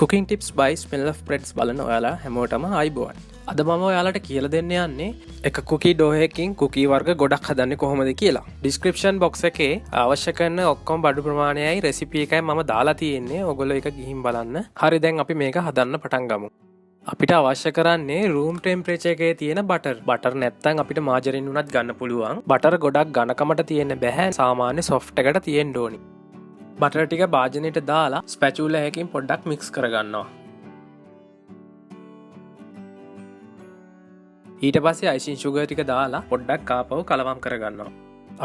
Cooking tips by Smell of Breads බලන ඔයාලා හැමෝටම ආයිබෝවන්. අද මම ඔයාලට කියලා දෙන්න යන්නේ එක කුකී ඩෝ එකකින් කුකී වර්ග ගොඩක් හදන්නේ කොහොමද කියලා. ඩිස්ක්‍රිප්ෂන් බොක්ස් එකේ අවශ්‍ය කරන ඔක්කොම බඩු ප්‍රමාණයයි රෙසිපි එකයි මම දාලා තියෙන්නේ. ඔයගොල්ලෝ ඒක ගිහින් බලන්න. හරි දැන් අපි මේක හදන්න පටන් ගමු. අපිට අවශ්‍ය කරන්නේ රූම් ටෙම්පරේචර් එකේ තියෙන බටර් නැත්තම් අපිට මාජරින් උනත් ගන්න පුළුවන්. බටර් ගොඩක් ඝනකමට තියෙන්න බෑ. සාමාන්‍ය සොෆ්ට් එකට තියෙන්න ඕනි. බටර් ටික භාජනයට දාලා ස්පැචුලා එකකින් පොඩ්ඩක් මික්ස් කරගන්නවා. ඊට පස්සේ අයිසින් සුගර් ටික දාලා පොඩ්ඩක් ආපහු කලවම් කරගන්නවා.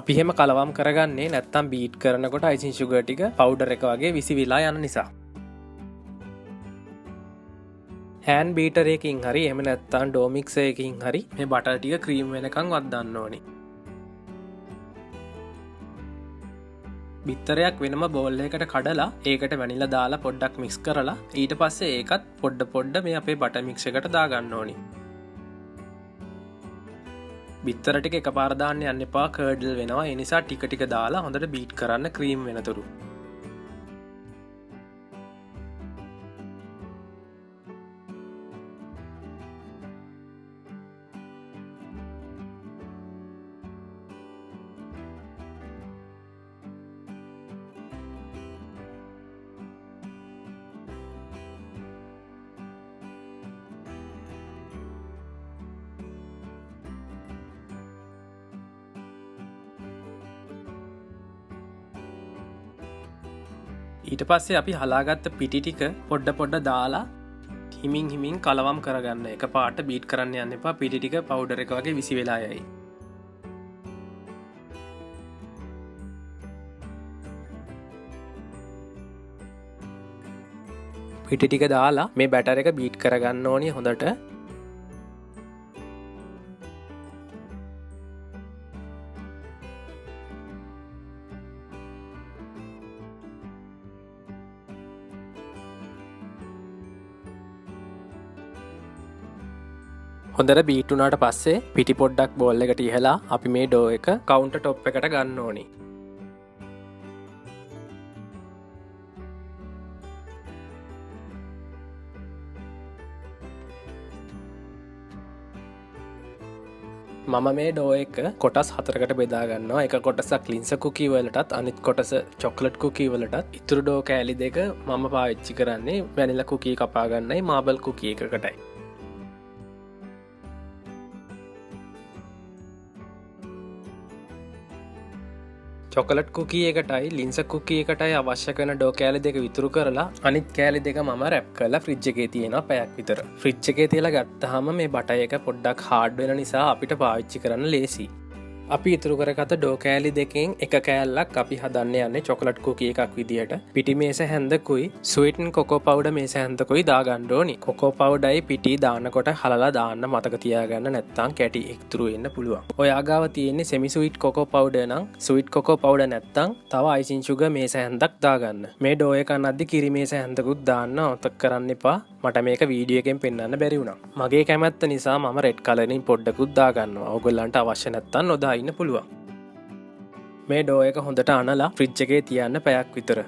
අපි එහෙම කලවම් කරගන්නේ නැත්තම් බීට් කරනකොට අයිසින් සුගර් ටික පවුඩර් එක වගේ විසිවිලා යන නිසා. හෑන්ඩ් බීටර් එකකින් හරි එහෙම නැත්තම් ඩෝ මික්සර් එකකින් හරි මේ බටර් ටික ක්‍රීම් වෙනකන් වද්දන්න ඕනේ. බිත්තරයක් වෙනම බෝල් එකකට කඩලා ඒකට වැනිලා දාලා පොඩ්ඩක් මික්ස් කරලා ඊට පස්සේ ඒකත් පොඩ මේ අපේ බටර් මික්ස් එකට දාගන්න ඕනි. බිත්තර ටික එකපාර දාන්න යන්න එපා, කර්ඩල් වෙනවා. ඒ නිසා ටික ටික දාලා හොඳට බීට් කරන්න ක්‍රීම් වෙනතුරු. ඊට පස්සේ අපි හලාගත්ත පිටි ටික පොඩ දාලා හිමින් කලවම් කරගන්න. එක පාට බීට් කරන්න යන්න එපා. පිටි ටික පවුඩර් එක වගේ විසි වෙලා යයි. පිටි ටික දාලා මේ බැටර් එක බීට් කරගන්න ඕනේ හොඳට. හොඳට බීට් වුණාට පස්සේ පිටි පොඩ්ඩක් බෝල් එකට ඉහලා අපි මේ ඩෝ එක කවුන්ටර් টොප් එකට ගන්න ඕනි. මම මේ ඩෝ එක කොටස් 4කට බෙදා ගන්නවා. එක කොටසක් ලින්ස කුකී වලටත් අනිත් කොටස චොක්ලට් කුකී වලටත්. ඉතුරු ඩෝ කෑලි දෙක මම පාවිච්චි කරන්නේ වැනිලා කුකී කපා ගන්නයි marble cookie එකකටයි. Chocolate cookie එකටයි ලින්ස cookie එකටයි අවශ්‍ය කරන ඩෝ කෑලි දෙක විතුරු කරලා අනිත් කෑලි දෙක මම රැප් කරලා ෆ්‍රිජ් එකේ තියෙනවා පැයක් විතර. ෆ්‍රිජ් එකේ තියලා ගත්තාම මේ බටර් එක පොඩ්ඩක් හાર્ඩ් වෙන නිසා අපිට පාවිච්චි කරන්න ලේසි. අපි ඉතුරු කරගත්ත ඩෝ කෑලි දෙකෙන් එක කෑල්ලක් අපි හදන්න යන්නේ චොකලට් කුකී එකක් විදියට. පිටි මේස හැන්දකුයි ස්වීට්න් කොකෝ පවුඩර් මේස හැන්දකුයි දාගන්න ඕනි. කොකෝ පවුඩර්යි පිටි දානකොට හලලා දාන්න මතක තියාගන්න, නැත්නම් කැටි ඉතුරු වෙන්න පුළුවන්. ඔයා ගාව තියෙන්නේ සෙමි ස්වීට් කොකෝ පවුඩර් නම් ස්වීට් කොකෝ පවුඩර් නැත්නම් තව අයිසින් සුගර් මේස හැන්දක් දාගන්න. මේ ඩෝ එක අනද්දි කිරි මේස හැන්දකුත් දාන්න අමතක කරන්න එපා. මට මේක වීඩියෝ එකෙන් පෙන්වන්න බැරි වුණා. මගේ කැමැත්ත නිසා මම රෙඩ් කලරින් පොඩ්ඩකුත් දාගන්නවා. ඔයගොල්ලන්ට අවශ්‍ය නැත්නම් නොදා ඉන්න පුළුවන්. මේ ඩෝ එක හොඳට අනලා ෆ්‍රිජ් එකේ තියන්න පැයක් විතර.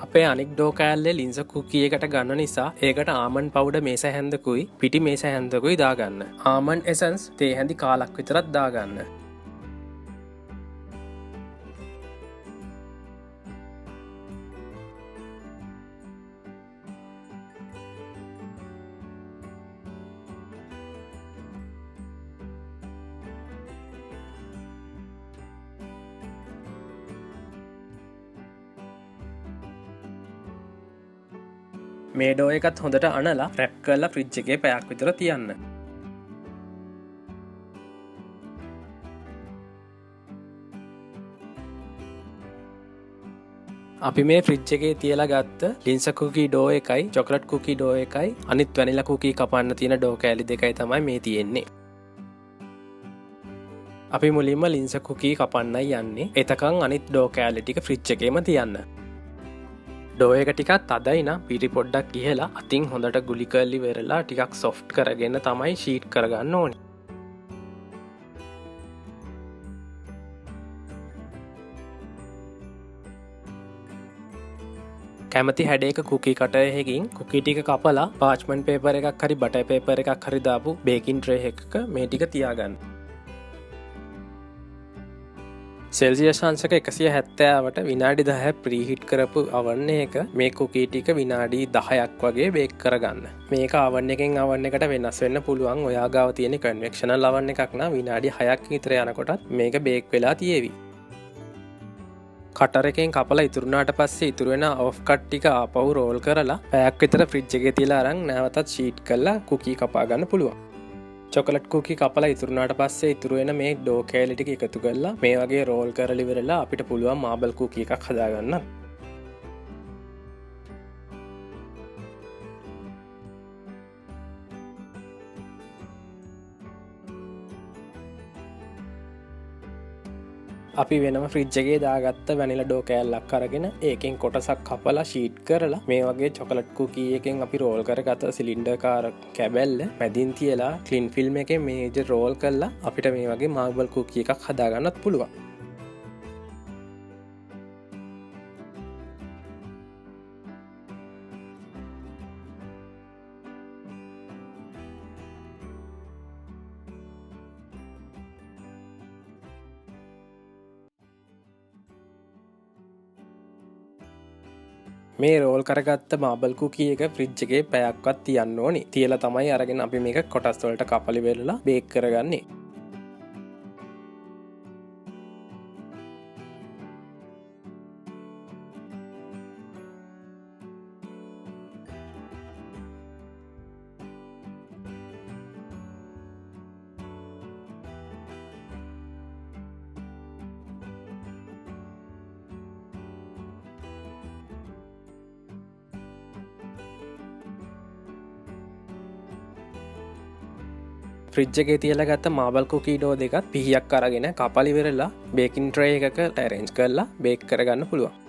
අපේ අනික් ඩෝ කෑල්ලේ ලින්ස කුකී එකට ගන්න නිසා ඒකට ආමන්ඩ් පවුඩර් මේස හැන්දකුයි පිටි මේස හැන්දකුයි දාගන්න. ආමන්ඩ් එසන්ස් තේ හැඳි කාලක් විතරක් දාගන්න. මේ ඩෝ එකත් හොඳට අනලා රැප් කරලා ෆ්‍රිජ් එකේ පැයක් විතර තියන්න. අපි මේ ෆ්‍රිජ් එකේ තියලා ගත්ත ලින්ස කුකී ඩෝ එකයි චොකලට් කුකී ඩෝ එකයි අනිත් වැනිලා කුකී කපන්න තියෙන ඩෝ කෑලි දෙකයි තමයි මේ තියෙන්නේ. අපි මුලින්ම ලින්ස කුකී කපන්නයි යන්නේ. එතකන් අනිත් ඩෝ කෑලි ටික ෆ්‍රිජ් එකේම තියන්න. ඩෝ එක ටිකක් තදයි නම් පිරි පොඩ්ඩක් කියලා අතින් හොඳට ගුලි කරලි වෙරලා ටිකක් සොෆ්ට් කරගෙන තමයි ෂීට් කරගන්න ඕනේ. කැමති හැඩයක කුකී කටයකින් කුකී ටික කපලා පාච්මන්ට් පේපර් එකක් හරි බටර් පේපර් එකක් හරි දාපු බේකින් ට්‍රේ එකක මේ ටික තියාගන්න. සෙල්සියස් අංශක 170ට විනාඩි 10ක් ප්‍රීහීට් කරපු oven එක මේ කුකී ටික විනාඩි 10ක් වගේ බේක් කරගන්න. මේක oven එකෙන් oven එකට වෙනස් වෙන්න පුළුවන්. ඔයා ගාව තියෙන කන්වෙක්ෂනල් oven එකක් නම් විනාඩි 6ක් විතර යනකොටත් මේක බේක් වෙලා තියෙවි. කටර් එකෙන් කපලා ඉතුරුනාට පස්සේ ඉතුරු වෙන ඔෆ් කට් ටික ආපහු රෝල් කරලා පැයක් විතර ෆ්‍රිජ් එකේ තියලා අරන් නැවතත් ෂීට් කරලා කුකී කපා ගන්න පුළුවන්. චොකලට් කුකී කපලා ඉතුරුනාට පස්සේ ඉතුරු වෙන මේ ඩෝ කෑලි ටික එකතු කරලා මේ වගේ රෝල් කරලා ඉවරලා අපිට පුළුවන් මාබල් කුකී එකක් හදාගන්න. අපි වෙනම ෆ්‍රිජ් එකේ දාගත්ත වැනිලා ඩෝ කෑල්ලක් අරගෙන ඒකෙන් කොටසක් කපලා ෂීට් කරලා මේ වගේ චොකලට් කුකී එකෙන් අපි රෝල් කරගත්ත සිලින්ඩර් කාර කැබැල්ල මැදින් තියලා ක්ලින් ෆිල්ම් එකෙන් මේ විදිහට රෝල් කරලා අපිට මේ වගේ මාබල් කුකී එකක් හදාගන්නත් පුළුවන්. මේ රෝල් කරගත්ත මාබල් කුකී එක ෆ්‍රිජ් එකේ පැයක්වත් තියන්න ඕනි. තියලා තමයි අරගෙන අපි මේක කොටස් වලට කපලි වෙලලා බේක් කරගන්නේ. ෆ්‍රිජ් එකේ තියලා ගත්ත මාබල් කුකී ඩෝ දෙකත් පිහියක් අරගෙන කපලි වෙරලා බේකින් ට්‍රේ එකක ඇරේන්ජ් කරලා බේක් කරගන්න පුළුවන්.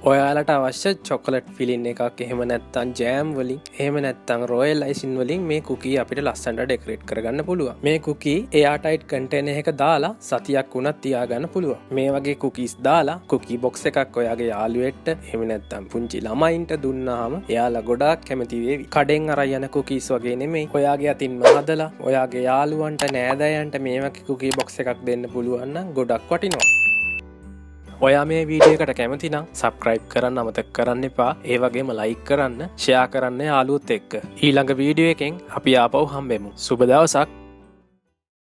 ඔයාලට අවශ්‍ය චොකලට් ෆිලින් එකක් එහෙම නැත්තම් ජෑම් වලින් එහෙම නැත්තම් රොයල් අයිසින් වලින් මේ කුකී අපිට ලස්සනට ඩෙකොරේට් කරගන්න පුළුවන්. මේ කුකී එයාර් ටයිට් කන්ටේනර් එකක දාලා සතියක් වුණත් තියාගන්න පුළුවන්. මේ වගේ කුකීස් දාලා කුකී බොක්ස් එකක් ඔයාගේ යාළුවෙක්ට එහෙම නැත්තම් පුංචි ළමයින්ට දුන්නාම එයාලා ගොඩාක් කැමති වෙවි. කඩෙන් අරන් යන කුකීස් වගේ නෙමෙයි. ඔයාගේ අතින්ම හදලා ඔයාගේ යාළුවන්ට නෑදෑයන්ට මේ වගේ කුකී බොක්ස් එකක් දෙන්න පුළුවන් නම් ගොඩක් වටිනවා. ඔයා මේ වීඩියෝ එකට කැමති නම් සබ්ස්ක්‍රයිබ් කරන්න අමතක කරන්න එපා. ඒ වගේම ලයික් කරන්න, ෂෙයා කරන්න යාළුවොත් එක්ක. ඊළඟ වීඩියෝ එකෙන් අපි ආපහු හම්බෙමු. සුබ දවසක්.